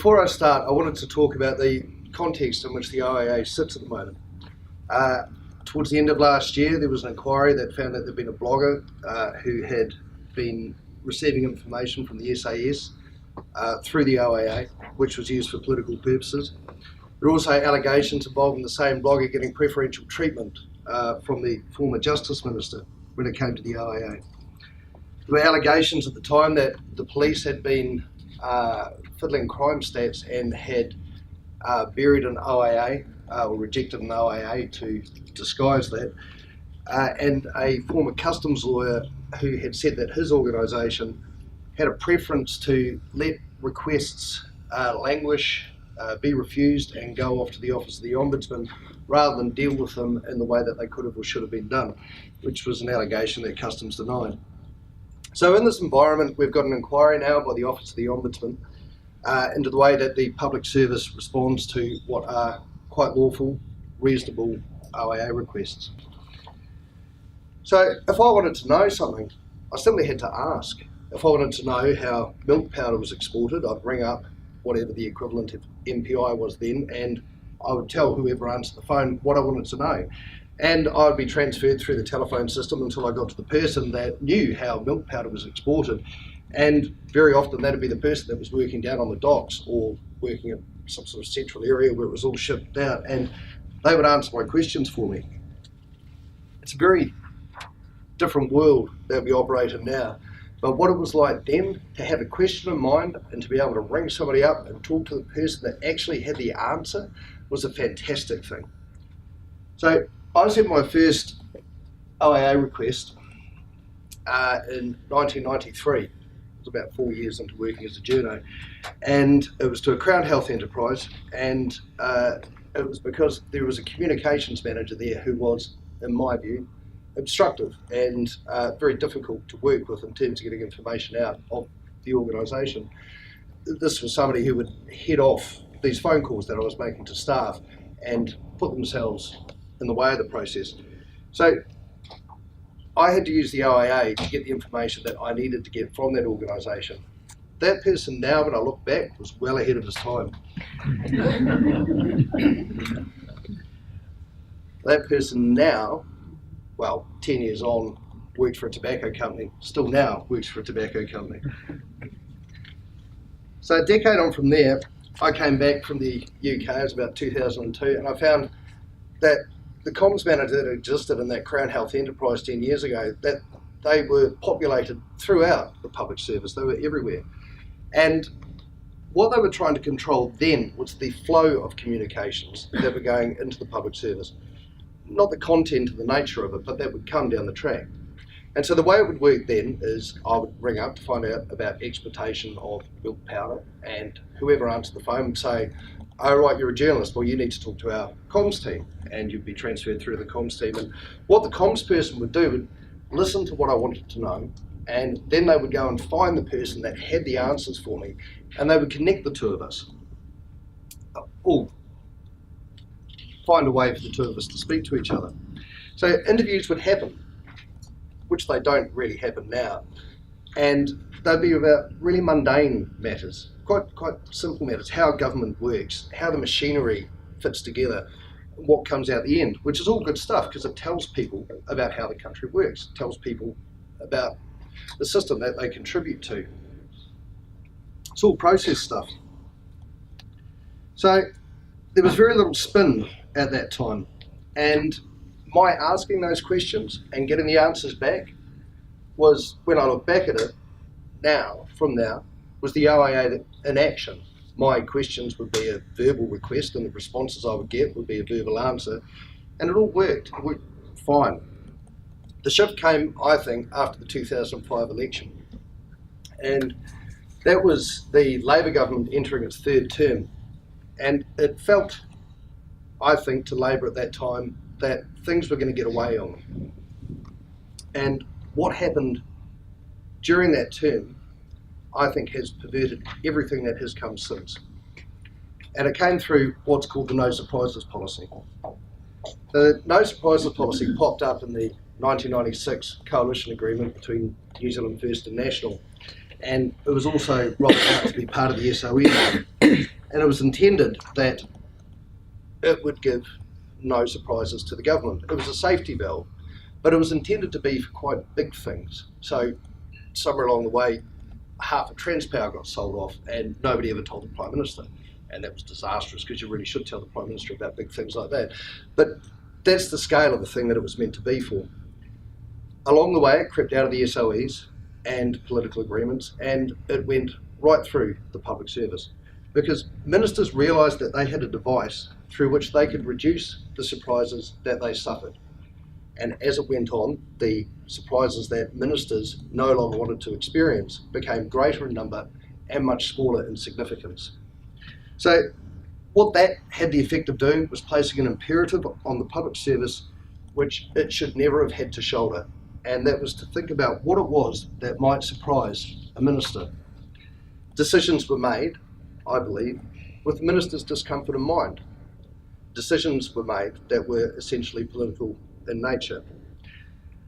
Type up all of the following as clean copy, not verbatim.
Before I start, I wanted to talk about the context in which the OIA sits at the moment. Towards the end of last year, there was an inquiry that found that there had been a blogger who had been receiving information from the SAS through the OIA, which was used for political purposes. There were also allegations involving the same blogger getting preferential treatment from the former Justice Minister when it came to the OIA. There were allegations at the time that the police had been fiddling crime stats and had buried an OIA or rejected an OIA to disguise that, and a former customs lawyer who had said that his organisation had a preference to let requests languish, be refused and go off to the Office of the Ombudsman rather than deal with them in the way that they could have or should have been done, which was an allegation that Customs denied. So in this environment, we've got an inquiry now by the Office of the Ombudsman into the way that the public service responds to what are quite lawful, reasonable OIA requests. So if I wanted to know something, I simply had to ask. If I wanted to know how milk powder was exported, I'd ring up whatever the equivalent of MPI was then, and I would tell whoever answered the phone what I wanted to know. And I would be transferred through the telephone system until I got to the person that knew how milk powder was exported. And very often that'd be the person that was working down on the docks or working in some sort of central area where it was all shipped out, and they would answer my questions for me. It's a very different world that we operate in now. But what it was like then, to have a question in mind and to be able to ring somebody up and talk to the person that actually had the answer, was a fantastic thing. So I sent my first OIA request in 1993. It was about 4 years into working as a journo, and it was to a Crown Health enterprise, and it was because there was a communications manager there who was, in my view, obstructive and very difficult to work with in terms of getting information out of the organisation. This was somebody who would head off these phone calls that I was making to staff and put themselves in the way of the process. So I had to use the OIA to get the information that I needed to get from that organisation. That person now, when I look back, was well ahead of his time. That person now, well, 10 years on, worked for a tobacco company, still now works for a tobacco company. So a decade on from there, I came back from the UK, it was about 2002, and I found that the comms manager that existed in that Crown Health enterprise 10 years ago, that they were populated throughout the public service, they were everywhere. And what they were trying to control then was the flow of communications that were going into the public service. Not the content or the nature of it, but that would come down the track. And so the way it would work then is I would ring up to find out about exportation of milk powder, and whoever answered the phone would say, "Oh right, you're a journalist, well you need to talk to our comms team," and you'd be transferred through the comms team. And what the comms person would do would listen to what I wanted to know, and then they would go and find the person that had the answers for me, and they would connect the two of us. Or find a way for the two of us to speak to each other. So interviews would happen, which they don't really happen now, and they'd be about really mundane matters, quite simple matters, how government works, how the machinery fits together, what comes out the end, which is all good stuff because it tells people about how the country works, it tells people about the system that they contribute to. It's all process stuff. So there was very little spin at that time, and my asking those questions and getting the answers back was, when I look back at it now, was the OIA in action. My questions would be a verbal request and the responses I would get would be a verbal answer, and it all worked. It worked fine. The shift came, I think, after the 2005 election, and that was the Labour government entering its third term, and it felt, I think, to Labour at that time that things were going to get away on them. And what happened during that term, I think, has perverted everything that has come since. And it came through what's called the no surprises policy. The no surprises policy popped up in the 1996 coalition agreement between New Zealand First and National, and it was also rolled out to be part of the SOE And it was intended that it would give no surprises to the government. It was a safety valve, but it was intended to be for quite big things. So somewhere along the way, half of Transpower got sold off and nobody ever told the Prime Minister. And that was disastrous, because you really should tell the Prime Minister about big things like that. But that's the scale of the thing that it was meant to be for. Along the way, it crept out of the SOEs and political agreements, and it went right through the public service, because ministers realised that they had a device through which they could reduce the surprises that they suffered. And as it went on, the surprises that ministers no longer wanted to experience became greater in number and much smaller in significance. So what that had the effect of doing was placing an imperative on the public service which it should never have had to shoulder, and that was to think about what it was that might surprise a minister. Decisions were made, I believe, with the minister's discomfort in mind. Decisions were made that were essentially political in nature.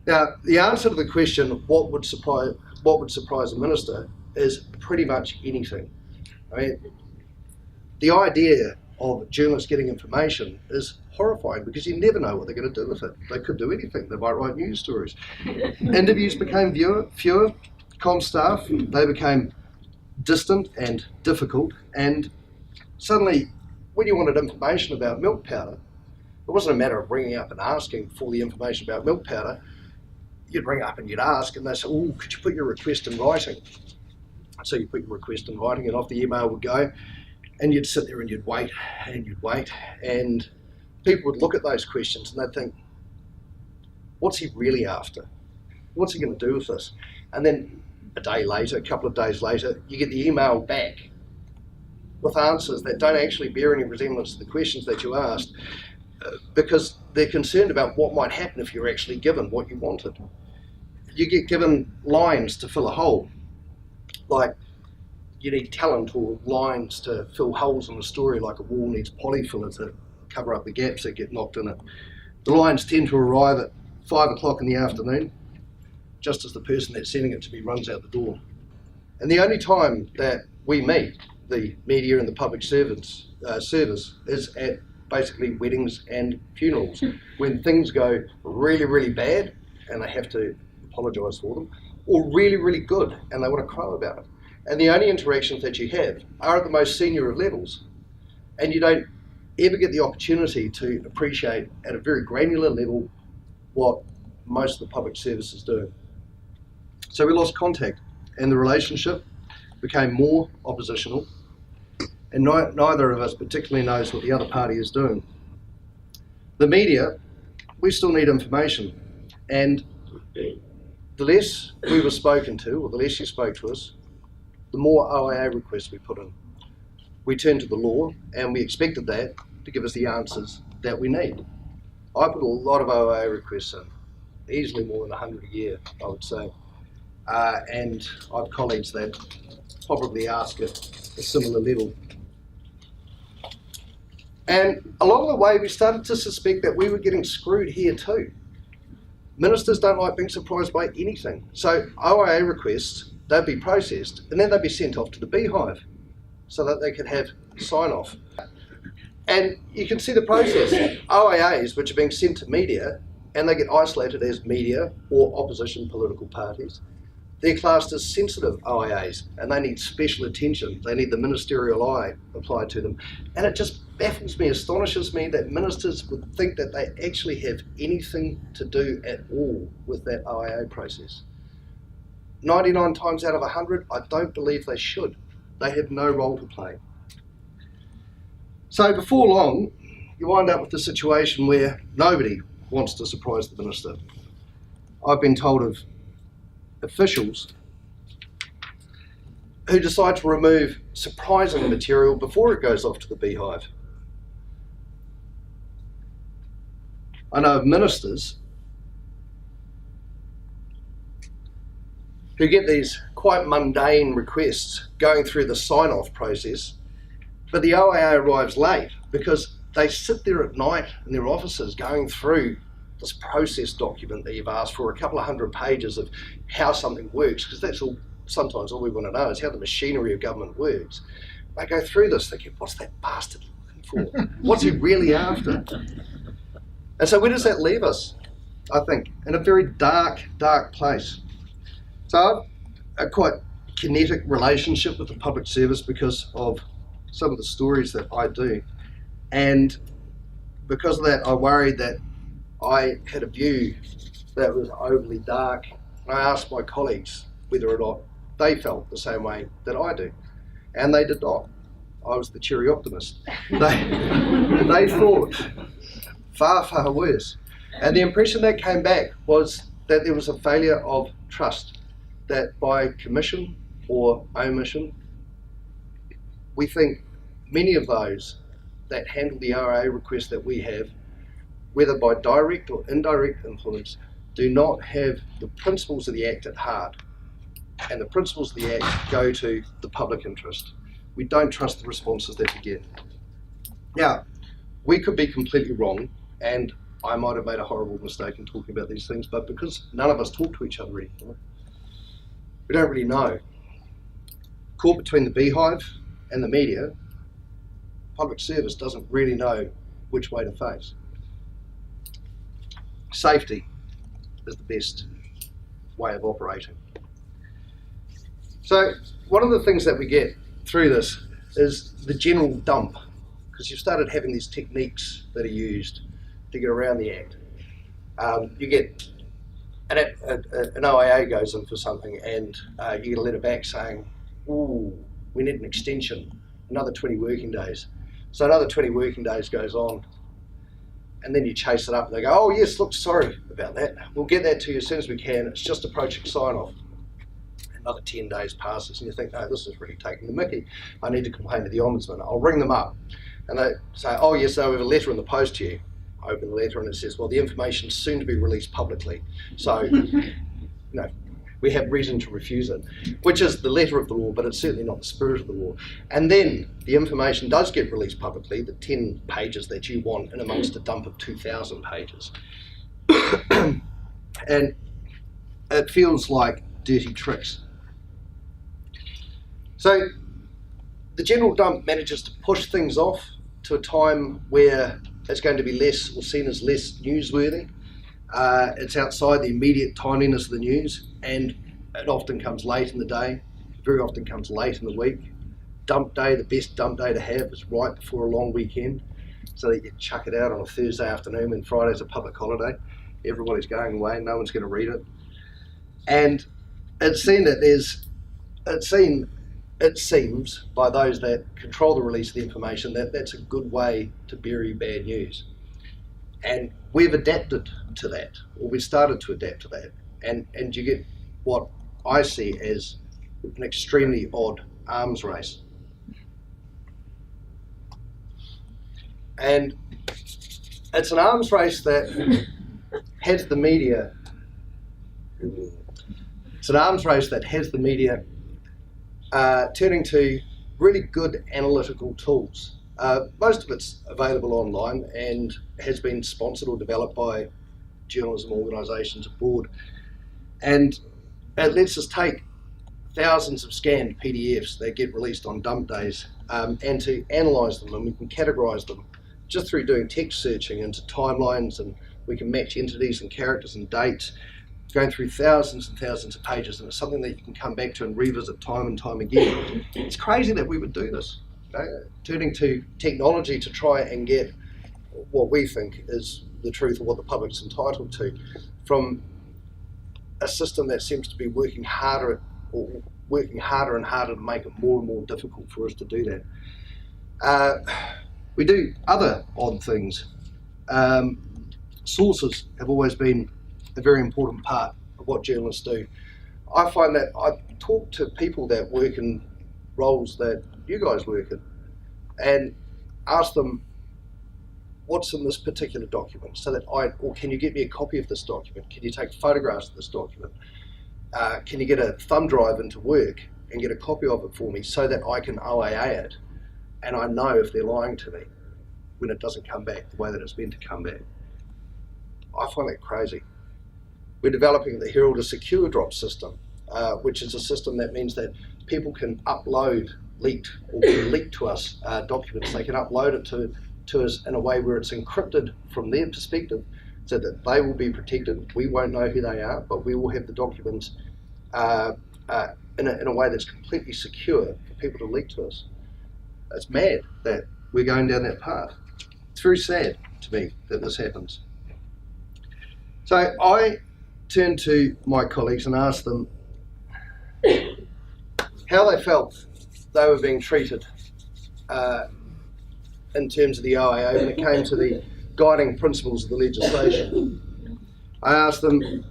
Now, the answer to the question, what would surprise a minister, is pretty much anything. I mean, the idea of journalists getting information is horrifying, because you never know what they're going to do with it. They could do anything. They might write news stories. Interviews became fewer. Com staff, they became distant and difficult, and suddenly when you wanted information about milk powder, it wasn't a matter of ringing up and asking for the information about milk powder. You'd ring up and you'd ask, and they'd say, oh, could you put your request in writing? So you put your request in writing, and off the email would go, and you'd sit there and you'd wait, and people would look at those questions and they'd think, what's he really after? What's he going to do with this? And then a day later, a couple of days later, you get the email back with answers that don't actually bear any resemblance to the questions that you asked, because they're concerned about what might happen if you're actually given what you wanted. You get given lines to fill a hole, like you need talent or lines to fill holes in a story, like a wall needs polyfiller to cover up the gaps that get knocked in it. The lines tend to arrive at 5 o'clock in the afternoon, just as the person that's sending it to me runs out the door. And the only time that we meet, the media and the public service, is at basically weddings and funerals, when things go really, really bad and they have to apologise for them, or really, really good and they want to crow about it. And the only interactions that you have are at the most senior of levels, and you don't ever get the opportunity to appreciate at a very granular level what most of the public service is doing. So we lost contact, and the relationship became more oppositional, and neither of us particularly knows what the other party is doing. The media, we still need information, and the less we were spoken to, or the less you spoke to us, the more OIA requests we put in. We turned to the law, and we expected that to give us the answers that we need. I put a lot of OIA requests in, easily more than 100 a year, I would say. And I have colleagues that probably ask at a similar level. And along the way, we started to suspect that we were getting screwed here too. Ministers don't like being surprised by anything. So OIA requests, they'd be processed and then they'd be sent off to the beehive so that they could have sign-off. And you can see the process. OIAs, which are being sent to media, and they get isolated as media or opposition political parties, they're classed as sensitive OIAs, and they need special attention. They need the ministerial eye applied to them. And it just baffles me, astonishes me that ministers would think that they actually have anything to do at all with that OIA process. 99 times out of 100, I don't believe they should. They have no role to play. So before long, you wind up with a situation where nobody wants to surprise the minister. I've been told of officials who decide to remove surprising material before it goes off to the beehive. I know of ministers who get these quite mundane requests going through the sign-off process, but the OIA arrives late because they sit there at night in their offices going through this process document that you've asked for, a couple of 100 pages of how something works, because that's all. Sometimes all we want to know is how the machinery of government works. they go through this thinking, what's that bastard looking for? What's he really after? And so where does that leave us? I think in a very dark, dark place. So I've a quite kinetic relationship with the public service because of some of the stories that I do. And because of that, I worried that I had a view that was overly dark. And I asked my colleagues whether or not they felt the same way that I do. And they did not. I was the cheery optimist. They thought far, far worse. And the impression that came back was that there was a failure of trust, that by commission or omission, we think many of those that handle the RA requests that we have, whether by direct or indirect influence, do not have the principles of the Act at heart. And the principles of the Act go to the public interest. We don't trust the responses that we get. Now, we could be completely wrong, and I might have made a horrible mistake in talking about these things, but because none of us talk to each other anymore, we don't really know. Caught between the beehive and the media, public service doesn't really know which way to face. Safety is the best way of operating. So one of the things that we get through this is the general dump, because you've started having these techniques that are used to get around the Act. You get an OIA goes in for something and you get a letter back saying, ooh, we need an extension, another 20 working days. So another 20 working days goes on, and then you chase it up and they go, oh yes, look, sorry about that. We'll get that to you as soon as we can. It's just approaching sign-off. Another 10 days passes and you think, no, this is really taking the mickey. I need to complain to the Ombudsman. I'll ring them up. And they say, oh yes, so we have a letter in the post to you. I open the letter and it says, well, the information is soon to be released publicly. So, no, we have reason to refuse it, which is the letter of the law, but it's certainly not the spirit of the law. And then the information does get released publicly, the 10 pages that you want in amongst a dump of 2,000 pages. And it feels like dirty tricks. So the general dump manages to push things off to a time where it's going to be less or seen as less newsworthy. It's outside the immediate timeliness of the news, and it often comes late in the day, very often comes late in the week. Dump day, the best dump day to have is right before a long weekend, so that you chuck it out on a Thursday afternoon when Friday's a public holiday. Everybody's going away, no one's going to read it. And it's seen that it seems by those that control the release of the information that that's a good way to bury bad news. And we've adapted to that, or we started to adapt to that. And you get what I see as an extremely odd arms race. And it's an arms race that has the media. It's an arms race that has the media turning to really good analytical tools. Most of it's available online and has been sponsored or developed by journalism organisations abroad. And it lets us take thousands of scanned PDFs that get released on dump days and to analyse them, and we can categorise them just through doing text searching into timelines, and we can match entities and characters and dates, going through thousands and thousands of pages, and it's something that you can come back to and revisit time and time again. It's crazy that we would do this, turning to technology to try and get what we think is the truth of what the public's entitled to from a system that seems to be working harder and harder to make it more and more difficult for us to do that. We do other odd things. Sources have always been a very important part of what journalists do. I find that I talk to people that work in roles that you guys work in and ask them, what's in this particular document, so that or can you get me a copy of this document? Can you take photographs of this document? Can you get a thumb drive into work and get a copy of it for me so that I can OAA it and I know if they're lying to me when it doesn't come back the way that it's meant to come back? I find that crazy. We're developing the Herald a secure drop system, which is a system that means that people can upload leaked or can leak to us documents. They can upload it to us in a way where it's encrypted from their perspective, so that they will be protected. We won't know who they are, but we will have the documents in a way that's completely secure for people to leak to us. It's mad that we're going down that path. It's very sad to me that this happens. So I turned to my colleagues and asked them how they felt they were being treated in terms of the OIA when it came to the guiding principles of the legislation. I asked them,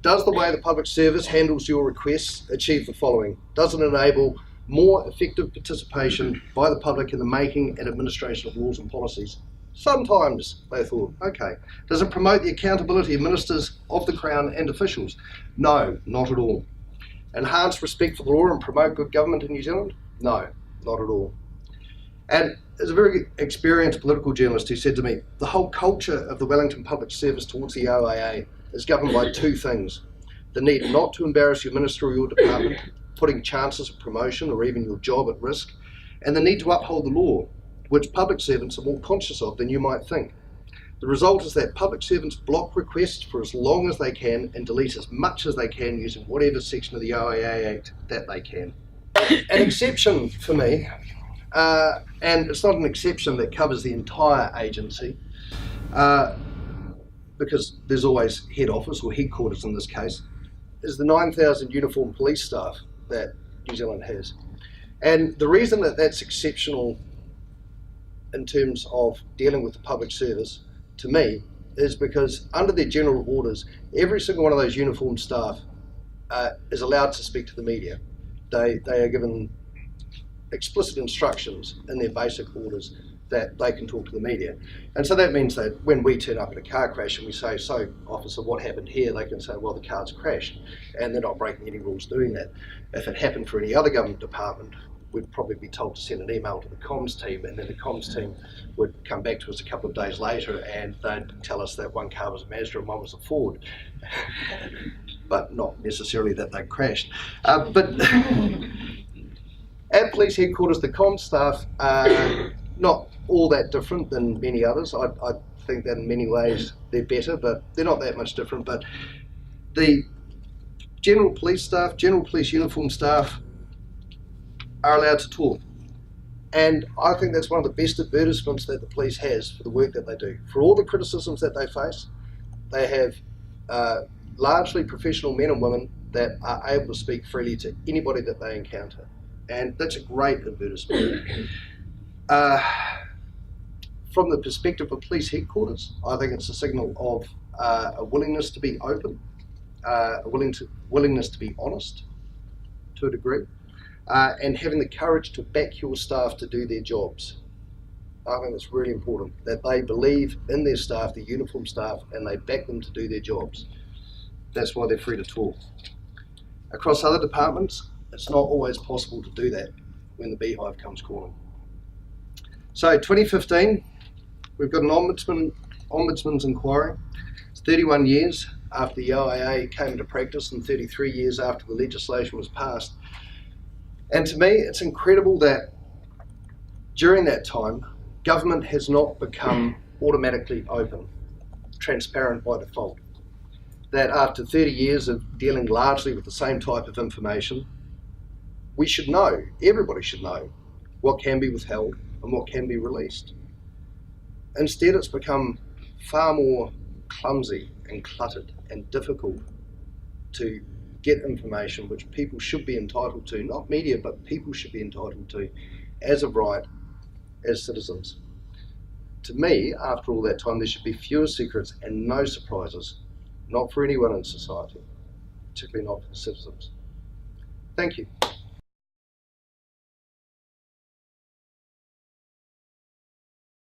does the way the public service handles your requests achieve the following? Does it enable more effective participation by the public in the making and administration of laws and policies? Sometimes, they thought, okay. Does it promote the accountability of ministers of the Crown and officials? No, not at all. Enhance respect for the law and promote good government in New Zealand? No, not at all. And there's a very experienced political journalist who said to me, the whole culture of the Wellington Public Service towards the OIA is governed by two things: the need not to embarrass your minister or your department, putting chances of promotion or even your job at risk, and the need to uphold the law, which public servants are more conscious of than you might think. The result is that public servants block requests for as long as they can and delete as much as they can using whatever section of the OIA Act that they can. An exception for me, and it's not an exception that covers the entire agency, because there's always head office or headquarters in this case, is the 9,000 uniformed police staff that New Zealand has. And the reason that that's exceptional in terms of dealing with the public service, to me, is because under their general orders, every single one of those uniformed staff is allowed to speak to the media. They are given explicit instructions in their basic orders that they can talk to the media. And so that means that when we turn up in a car crash and we say, so officer, what happened here? They can say, well, the car's crashed, and they're not breaking any rules doing that. If it happened for any other government department, we'd probably be told to send an email to the comms team, and then the comms team would come back to us a couple of days later and they'd tell us that one car was a Mazda and one was a Ford. But not necessarily that they crashed. But at police headquarters, the comms staff are not all that different than many others. I think that in many ways they're better, but they're not that much different. But the general police staff, general police uniform staff, are allowed to talk. And I think that's one of the best advertisements that the police has for the work that they do. For all the criticisms that they face, they have largely professional men and women that are able to speak freely to anybody that they encounter. And that's a great advertisement. From the perspective of police headquarters, I think it's a signal of a willingness to be open, a willingness to be honest to a degree, and having the courage to back your staff to do their jobs. I think it's really important that they believe in their staff, their uniform staff, and they back them to do their jobs. That's why they're free to talk. Across other departments, it's not always possible to do that when the beehive comes calling. So 2015, we've got an ombudsman's inquiry. It's 31 years after the OIA came into practice and 33 years after the legislation was passed. And to me, it's incredible that during that time, government has not become automatically open, transparent by default. That after 30 years of dealing largely with the same type of information, we should know, everybody should know, what can be withheld and what can be released. Instead, it's become far more clumsy and cluttered and difficult to get information which people should be entitled to, not media, but people should be entitled to as a right, as citizens. To me, after all that time, there should be fewer secrets and no surprises, not for anyone in society, particularly not for citizens. Thank you.